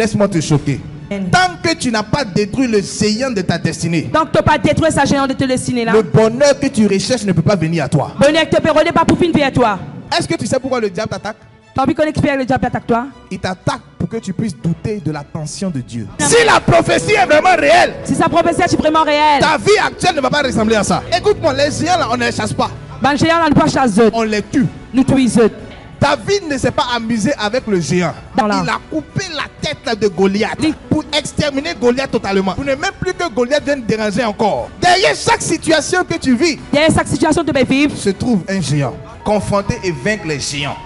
Laisse-moi te choquer. Tant que tu n'as pas détruit le géant de ta destinée, Tant que tu n'as pas détruit sa géant de ta destinée là, le bonheur que tu recherches ne peut pas venir à toi. bonheur que tu peux pas pour venir à toi. Est-ce que tu sais pourquoi le diable t'attaque? T'as envie qu'on explique le diable attaque toi? Il t'attaque pour que tu puisses douter de l'attention de Dieu. Si la prophétie est vraiment réelle, Si sa prophétie est vraiment réelle, ta vie actuelle ne va pas ressembler à ça. Écoute-moi, les géants là, on ne les chasse pas. ben géant là, nous pas chasser, On les tue. nous tuisons. David ne s'est pas amusé avec le géant. Dans la- Il a coupé la tête de Goliath pour exterminer Goliath totalement. Pour ne même plus que Goliath vienne déranger encore. Derrière chaque situation que tu vis, Derrière chaque situation que tu peux vivre, se trouve un géant. Confronter et vaincre les géants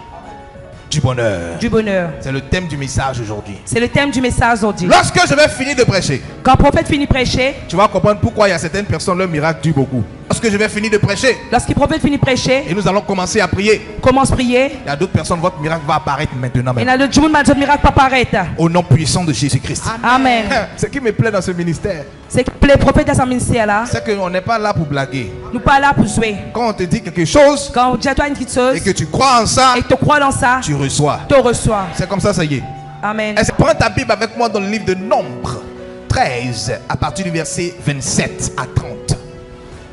du bonheur. du bonheur. C'est le thème du message aujourd'hui. C'est le thème du message aujourd'hui. Lorsque je vais finir de prêcher, Quand le prophète finit de prêcher, tu vas comprendre pourquoi il y a certaines personnes, leur miracle dure beaucoup. Lorsque je vais finir de prêcher lorsque le prophète finit de prêcher, et nous allons commencer à prier, commence à prier, il y a d'autres personnes, votre miracle va apparaître maintenant. et Même. là, le jour où miracle pas paraître. Au nom puissant de Jésus-Christ. Amen. Ce qui me plaît dans ce ministère, C'est que les prophètes dans ce ministère là, c'est qu'on n'est pas là pour blaguer. nous pas là pour jouer. Quand on te dit quelque chose Quand on dit à toi une petite chose, et que tu crois en ça, et que tu crois dans ça, tu reçois. tu reçois. C'est comme ça y est. Amen. Est-ce que prends ta Bible avec moi dans le livre de Nombre 13, à partir du verset 27 à 30.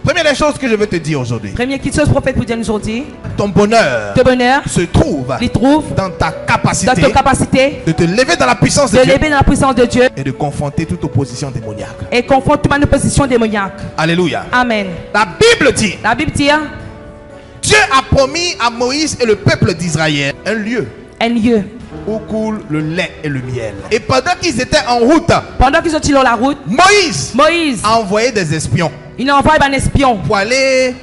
Première des choses que je veux te dire aujourd'hui, Première petite chose, prophète pour dire aujourd'hui, ton bonheur ton bonheur, se trouve il trouve dans ta dans capacité ta capacité de te lever dans la puissance de de Dieu lever dans la puissance de Dieu et de confronter toute opposition démoniaque. et confronte toute opposition démoniaque. Alléluia. Amen. La Bible dit, La Bible dit Dieu a promis à Moïse et le peuple d'Israël un lieu un lieu. où coule le lait et le miel. Et pendant qu'ils étaient en route, Pendant qu'ils sont sur la route, Moïse a envoyé des espions il a envoyé un espion pour aller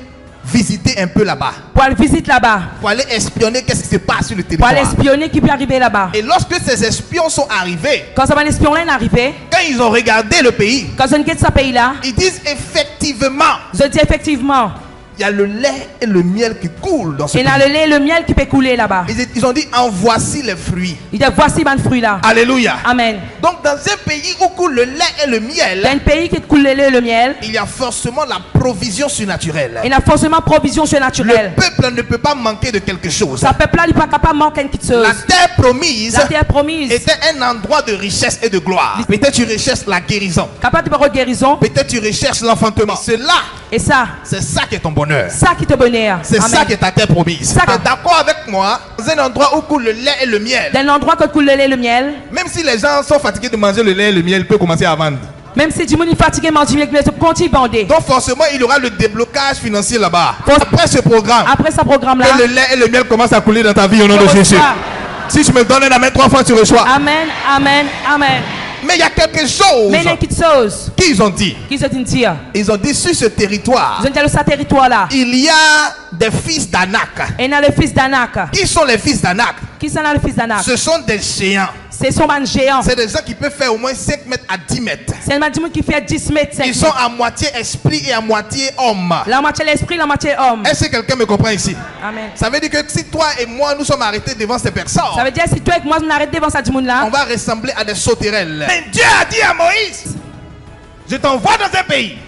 visiter un peu là-bas, pour aller visiter là-bas, pour aller espionner qu'est-ce qui se passe sur le pour territoire. aller espionner qui peut arriver là-bas. Et lorsque ces espions sont arrivés, Quand ça va un espion là est arrivé, quand ils ont regardé le pays, quand on quitte ce pays là, ils disent effectivement, je dis effectivement, il y a le lait et le miel qui coulent dans ce il y pays. a le lait et le miel qui peut couler là-bas. Ils ont dit, en voici les fruits. Il dit voici mon fruit là. Alléluia. Amen. Donc dans un pays où coule le lait et le miel, Dans un pays qui coule le lait et le miel, il y a forcément la provision surnaturelle. il y a forcément provision surnaturelle. Le peuple ne peut pas manquer de quelque chose. Ça peuple là il n'est pas capable de manquer une petite chose. La terre promise La terre promise, était un endroit de richesse et de gloire. Peut-être tu recherches la guérison. capable de faire guérison. Peut-être tu recherches l'enfantement. Cela, Et ça, c'est ça qui est ton bonheur. ça qui te bonheur. C'est Amen. ça qui est ta terre promise. Ça- Tu es d'accord avec moi? Dans un endroit où coule le lait et le miel. Dans l'endroit que coule le lait et le miel, Même si les gens sont fatigués de manger le lait et le miel, ils peuvent commencer à vendre. même si du monde est fatigué, mange du miel, il continue à vendre. Donc forcément, il y aura le déblocage financier là-bas. Faut- Après ce programme, Après ce programme là, que le lait et le miel commencent à couler dans ta vie au nom de Jésus. Si je me donne un amen 3 fois, tu reçois. Amen, amen, amen. Mais il y a quelque chose Mais il y a une petite chose qu'ils ont dit. qu'ils ont dit. Ils ont dit sur ce territoire, Ils ont dit sur ce territoire là. il y a des fils d'Anak. Et il y a le fils d'Anak. Qui sont les fils d'Anak? Qui sont là le fils d'Anak? Ce sont des géants. C'est son man géant. C'est des gens qui peuvent faire au moins 5 mètres à 10 mètres. C'est un man qui fait 10 mètres. 5 Ils sont à moitié esprit et à moitié homme. La moitié l'esprit, la moitié homme. Est-ce que quelqu'un me comprend ici? Amen. Ça veut dire que si toi et moi nous sommes arrêtés devant ces personnes, Ça veut dire si toi et moi on arrête devant ça du monde on là, va ressembler à des sauterelles. Mais Dieu a dit à Moïse, je t'envoie dans un pays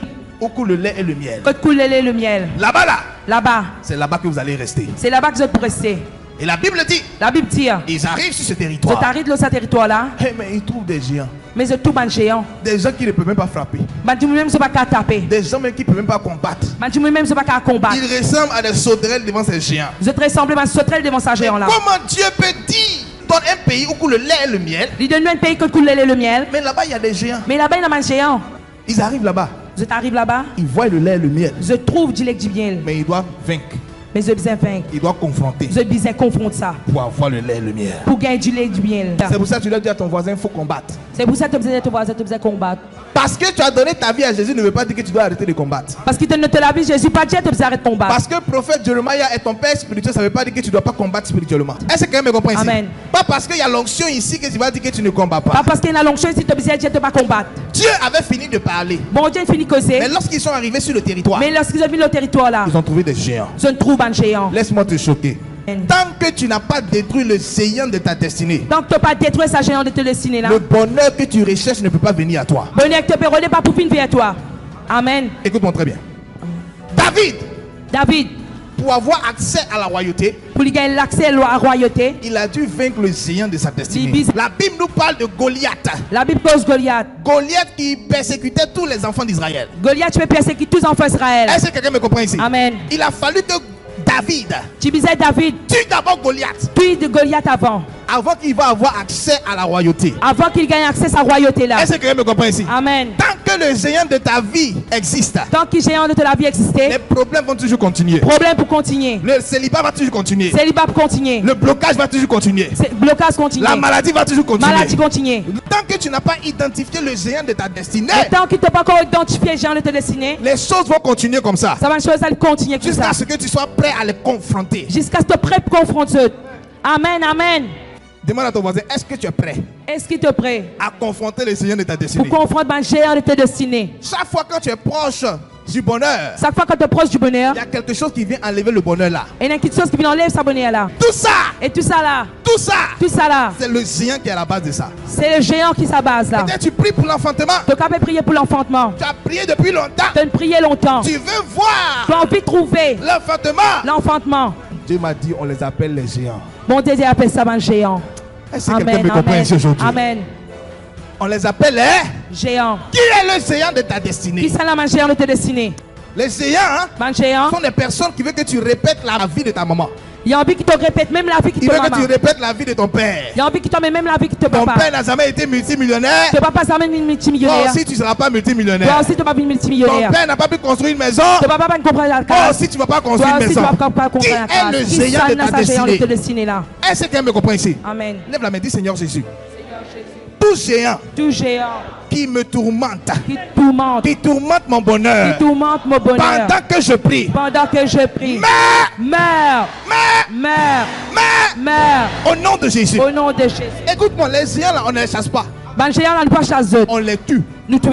où coule le lait et le miel. quand coule le lait et le miel, Là-bas, là, là-bas, c'est là-bas que vous allez rester. c'est là-bas que vous êtes pour rester. Et la Bible dit, La Bible dit, ils arrivent sur ce je territoire. t'arrête dans ce territoire là, Mais ils trouvent des géants. mais c'est tout man géant. Des gens qui ne peuvent même pas frapper. Man dit même c'est pas qu'à taper. Des gens même qui ne peuvent même pas combattre. Man dit même c'est pas qu'à combattre. Ils ressemblent à des sauterelles devant ces géants. Vous êtes ressemblé à sauterelle devant sa géant là. Comment Dieu peut dire dans un pays où coule le lait et le miel, Il donne un pays que coule le lait et le miel, mais là-bas il y a des géants. mais là-bas il y a un man géant. Ils arrivent là-bas, Vous êtes arrivé là-bas, ils voient le lait et le miel, je trouve du lait du miel, mais ils doivent vaincre, mais je besoin vaincre. ils doivent confronter Je besoin confronter ça pour avoir le lait et le miel. pour gagner du lait du miel. C'est pour ça que tu dois dire à ton voisin, il faut combattre. C'est pour ça que tu as besoin de te voir, tu as besoin de combattre. Parce que tu as donné ta vie à Jésus ne veut pas dire que tu dois arrêter de combattre. Parce qu'il te ne te la vie, Jésus pas dit tu as besoin d'arrêter de combattre. Parce que le prophète Jeremiah est ton père spirituel, ça ne veut pas dire que tu ne dois pas combattre spirituellement. Est-ce que quelqu'un me comprend ici? Amen. Pas parce qu'il y a l'onction ici que tu vas dire que tu ne combats Pas pas. parce qu'il y a l'onction ici, tu as besoin de pas combattre. Dieu avait fini de parler. Bon Dieu finit de causer. Mais lorsqu'ils sont arrivés sur le territoire, Mais lorsqu'ils ont vu le territoire là, ils ont trouvé des géants. je ne trouve un géant. Laisse-moi te choquer. Tant que tu n'as pas détruit le géant de ta destinée, Donc tu n'as pas détruit sa géant de te destiner là. le bonheur que tu recherches ne peut pas venir à toi. Bonheur que tu peux pas pour venir vers toi. Amen. Écoute-moi très bien. David, David, pour avoir accès à la royauté, pour lui gagner l'accès à la royauté, il a dû vaincre le géant de sa destinée. Libis- La Bible nous parle de Goliath. la Bible cause Goliath. Goliath qui persécutait tous les enfants d'Israël. Goliath, tu peux persécuter tous les enfants d'Israël. Est-ce que quelqu'un me comprend ici? Amen. Il a fallu que David Tu disais David, tue d'abord Goliath puis de Goliath avant qu'il va avoir accès à la royauté. qu'il gagne accès à sa royauté là. Est-ce que quelqu'un me comprend ici? Amen. Tant que le géant de ta vie existe, Tant que géant de la vie les existait, problèmes vont toujours continuer. problème pour continuer. Le célibat va toujours continuer. Célibat pour continuer. Le blocage va toujours continuer. Blocage continue. La maladie va toujours continuer. Maladie continue. Tant que tu n'as pas identifié le géant de ta destinée, Et tant que tu n'as pas encore identifié le géant de ta destinée, les choses vont continuer comme ça. ça va une chose à continuer comme ça. Jusqu'à ce que tu sois prêt à les confronter. Jusqu'à ce que tu es prêt pour confronter. Amen, amen. Demande à ton voisin, est-ce que tu es prêt Est-ce qu'il te prêt à confronter le géant de ta pour destinée? confronter le géant de ta destinée? Chaque fois quand tu es proche du bonheur, Chaque fois que tu es proche du bonheur, il y a quelque chose qui vient enlever le bonheur là. il y a quelque chose qui vient enlever sa bonheur là. Tout ça, Et tout ça là, tout ça, c'est le géant qui est à la base de ça. le géant qui s'abase là. Peut-être tu pries pour l'enfantement. Tu as prier pour l'enfantement. Tu as prié depuis longtemps. Tu as prié longtemps. Tu veux voir Tu as envie de trouver l'enfantement. l'enfantement. Dieu m'a dit, on les appelle les géants. Mon Dieu appelle ça un géant. Est-ce que quelqu'un Amen, me comprend amen, ici aujourd'hui? amen. On les appelle les... Géant. Qui est le géant de ta Qui destinée? c'est là, un géant de ta destinée? Les géants Un géant. sont des personnes qui veulent que tu répètes la vie de ta maman. Il y a envie qui te répète même la vie qui Ils te veulent que maman. tu répètes la vie de ton père. Il y a envie qui te met même la vie qui te Ton papa. père n'a jamais été multimillionnaire. Ton papa ça même une Toi multimillionnaire. aussi, tu ne seras pas Toi multimillionnaire. aussi tu vas pas une Ton multimillionnaire. père n'a pas pu construire une maison. Ton papa pas comprendre la Toi case. aussi, tu ne vas pas construire Toi une aussi tu maison. vas pas Qui comprendre la est le case. géant de ta Qui géant de ta destinée? destinée là? Est-ce que quelqu'un me comprend ici? Amen. Lève la main, dis Seigneur Jésus. Tout géant Tout géant qui me tourmente, qui tourmente mon bonheur, mon bonheur. pendant que je prie, Pendant que je prie. meurs, Meurs. Meurs. au nom de Jésus. Au nom de Jésus. Écoute-moi, les géants là, on ne les chasse pas, Ben géant là, nous pas chasser. on les tue. Nous tuons.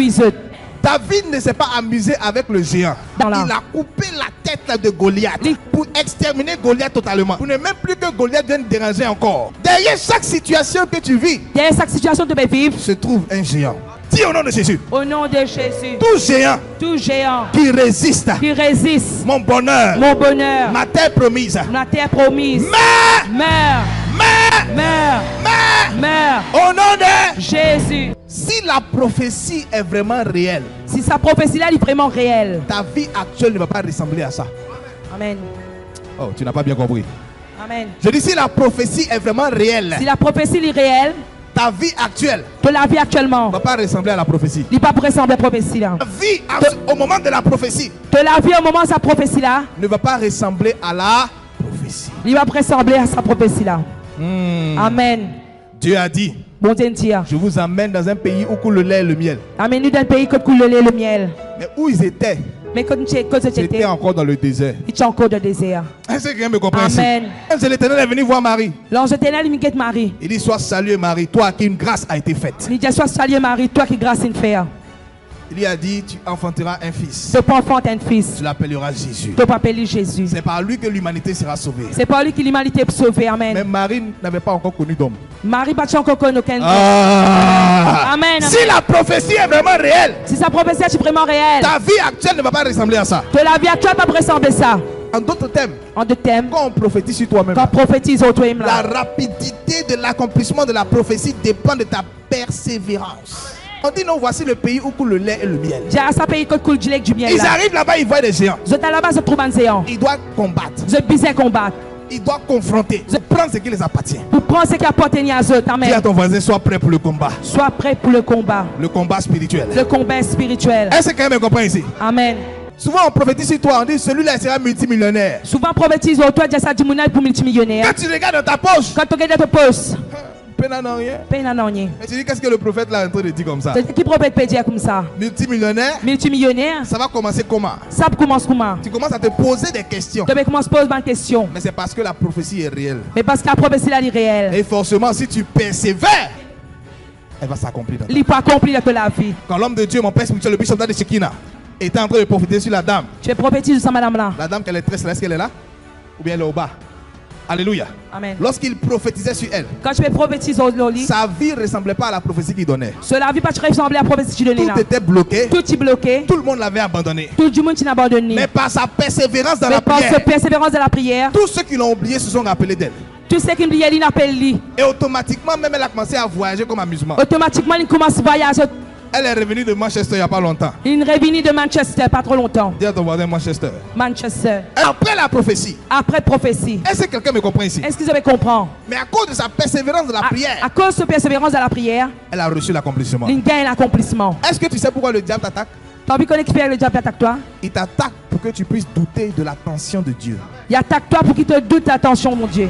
David ne s'est pas amusé avec le géant. Dans la- Il a coupé la tête de Goliath pour exterminer Goliath totalement. Pour ne même plus que Goliath vienne déranger encore. Derrière chaque situation que tu vis, Derrière chaque situation de mes vivre. se trouve un géant. Dis au nom de Jésus. Au nom de Jésus. Tout géant Tout géant qui résiste qui résiste mon bonheur, mon bonheur, ma terre promise, ma terre promise. meurs, Meurs. meurs, Meurs. meurs. Meurs. Au nom de... Jésus. Si la prophétie est vraiment réelle, Si sa prophétie là est vraiment réelle. ta vie actuelle ne va pas ressembler à ça. Amen. Oh, tu n'as pas bien compris. Amen. Je dis si la prophétie est vraiment réelle, Si la prophétie est réelle, ta vie actuelle de la vie actuellement, ne va pas ressembler à la prophétie. il n'est pas pour ressembler à la prophétie là. Ta vie au moment de la prophétie De la vie au moment de sa prophétie là, ne va pas ressembler à la prophétie. il va ressembler à sa prophétie là. Amen. Dieu a dit, Bon Dieu dit. je vous amène dans un pays où coule le lait et le miel. Amen. Nous dans un pays qui coule le lait et le miel. Mais où ils étaient, Mais quand tu ils étaient étais, encore dans le désert. il y a encore de désert. Est-ce que quelqu'un me comprend ici? Amen. Quand l'Éternel est venu voir Marie, L'ange éternel, il me Marie. il dit, sois saluée Marie, toi à qui une grâce a été faite. Il dit, sois salué Marie, toi qui grâce une faire. Il lui a dit, tu enfanteras un fils. Ce pas enfant un fils. Tu l'appelleras Jésus. Tu peux appeler Jésus. C'est par lui que l'humanité sera sauvée. C'est par lui que l'humanité est sauvée. Amen. Mais Marie n'avait pas encore connu d'homme. Marie pas encore connu aucun. Ah. Amen. Si la prophétie est vraiment réelle, Si sa prophétie est vraiment réelle, ta vie actuelle ne va pas ressembler à ça. de la vie actuelle, pas ressembler à ça. En d'autres termes, En deux thèmes, quand on prophétise sur toi-même, quand prophétise au toi la là. rapidité de l'accomplissement de la prophétie dépend de ta persévérance. On dit non, voici le pays où coule le lait et le miel. J'ai à sa pays que coule du lait du miel Ils là. arrivent là-bas, ils voient des géants. Je t'ai là-bas, je trouve un géant. Ils doivent combattre. Je bisais combattre. Ils doivent confronter. Prendre ce qui les appartient. Pour prendre ce qui appartient à eux. Dis à Amen. ton voisin, sois prêt pour le combat. Sois prêt pour le combat. Le combat spirituel. Le combat spirituel. Est-ce que quelqu'un me comprend ici? Amen. Souvent on prophétise sur toi, on dit celui-là sera multimillionnaire. Souvent prophétise au toi, ça dit pour multimillionnaire. Quand tu regardes dans ta poche, Quand tu regardes ton poste, peine n'en rien. peine à n'en. Mais tu dis qu'est-ce que le prophète là est en train de dire comme ça? C'est qui prophète peut dire comme ça? Multimillionnaire, Multimillionnaire, ça va commencer comment? ça commence comment? Tu commences à te poser des questions. Tu commences à poser une question. Mais c'est parce que la prophétie est réelle. Mais parce que la prophétie là est réelle. Et forcément, si tu persévères, elle va s'accomplir. Il peut accomplir de la vie. Quand l'homme de Dieu, mon père spirituel, le bishop de Shekina, était en train de prophétiser sur la dame. Tu es prophétise sur ça, madame là. La dame qu'elle est très céleste, est-ce qu'elle est là? Ou bien elle est au bas? Alléluia. Amen. Lorsqu'il prophétisait sur elle, Quand tu peux prophétiser au lit, sa vie ne ressemblait pas à la prophétie qu'il donnait. cela vie pas tu ressemblais à la prophétie que tu donnais là. Tout était bloqué. Tout est bloqué. Tout le monde l'avait abandonné. Tout le monde t'a abandonné. Mais par sa persévérance dans Mais la par prière, sa persévérance de la prière, tous ceux qui l'ont oublié se sont rappelés d'elle. tous ceux qui me disent il appelle lui. Et automatiquement, même elle a commencé à voyager comme amusement. Automatiquement, il commence à voyager. Elle est revenue de Manchester il n'y a pas longtemps. Il est revenu de Manchester pas trop longtemps. Dis à ton voisin Manchester. Manchester. Après la prophétie, Après prophétie. est-ce que quelqu'un me comprend ici? Est-ce que vous avez compris? Mais à cause de sa persévérance de la À prière, cause de persévérance de la prière, elle a reçu l'accomplissement. il gagne l'accomplissement. Est-ce que tu sais pourquoi le diable t'attaque? T'as envie qu'on expire le diable attaque toi? Il t'attaque pour que tu puisses douter de l'attention de Dieu. Il attaque toi pour qu'il te doute l'attention, mon Dieu.